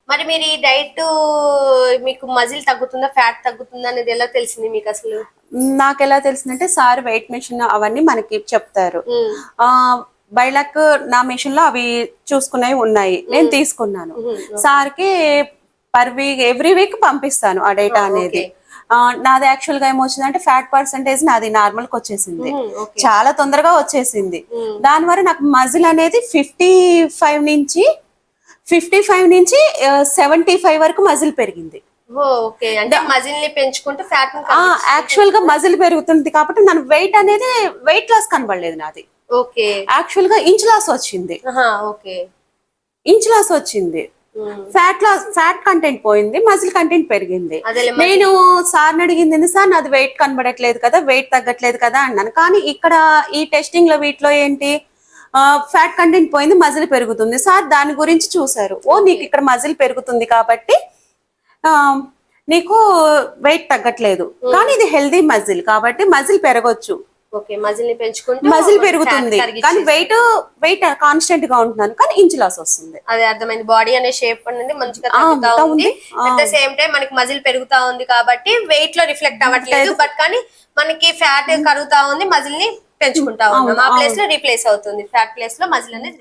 మరి మీరు ఈ డైట్ మీకు మజిల్ తగ్గుతుందా, ఫ్యాట్ తగ్గుతుందా అనేది ఎలా తెలిసింది మీకు అసలు? నాకు ఎలా తెలిసిందంటే సార్ వెయిట్ మెషిన్ అవన్నీ మనకి చెప్తారు. ఆ బై లక్ నా మెషిన్ లో అవి చూసుకునేవి ఉన్నాయి, నేను తీసుకున్నాను. సార్కి పర్ వీక్ ఎవ్రీ వీక్ పంపిస్తాను ఆ డేటా అనేది. నాది యాక్చువల్ గా ఏమొచ్చిందంటే ఫ్యాట్ పర్సంటేజ్ నాది నార్మల్ కి వచ్చేసింది, చాలా తొందరగా వచ్చేసింది. దానివల్ల నాకు మజిల్ అనేది 55 నుంచి 75 వరకు మజిల్ పెరిగింది. ఓకే, అంటే మజిల్ ని పెంచుకుంటే ఫ్యాట్ యాక్చువల్ గా మజిల్ పెరుగుతుంది కాబట్టి నన్ను వెయిట్ అనేది వెయిట్ లాస్ కనబడలేదు నాది. ఓకే, యాక్చువల్ గా ఇంచ్ లాస్ వచ్చింది. ఓకే, ఇంచ్ లాస్ వచ్చింది. ఫ్యాట్ కంటెంట్ పోయింది, మజిల్ కంటెంట్ పెరిగింది. నేను సార్ని అడిగింది, సార్ నాది వెయిట్ కనబడట్లేదు కదా, వెయిట్ తగ్గట్లేదు కదా అన్నాను. కానీ ఇక్కడ ఈ టెస్టింగ్ లో వీటిలో ఏంటి, ఫ్యాట్ కంటెంట్ పోయింది, మజిల్ పెరుగుతుంది. సార్ దాని గురించి చూసారు. నీకు ఇక్కడ మజిల్ పెరుగుతుంది కాబట్టి నీకు వెయిట్ తగ్గట్లేదు, కానీ ఇది హెల్దీ మజిల్ కాబట్టి మజిల్ పెరగొచ్చు. మజిల్ పెరుగుతుంది కానీ వెయిట్ కాన్స్టెంట్ గా ఉంటున్నాను, కానీ ఇంచ్ లాస్ వస్తుంది. అదే అర్థమైంది. బాడీ అనే షేప్ అనేది మంచిగా తగ్గుతా ఉంది, అట్ ద సేమ్ టైం మనకి మజిల్ పెరుగుతా ఉంది కాబట్టి వెయిట్ లో రిఫ్లెక్ట్ అవ్వట్లేదు. బట్ కానీ మనకి ఫ్యాట్ కరుగుతా ఉంది, మజిల్ ని పెంచుకుంటా ఉన్నాం. ఆ ప్లేస్ లో రీప్లేస్ అవుతుంది, ఫ్యాట్ ప్లేస్ లో మజిల్ అనేది.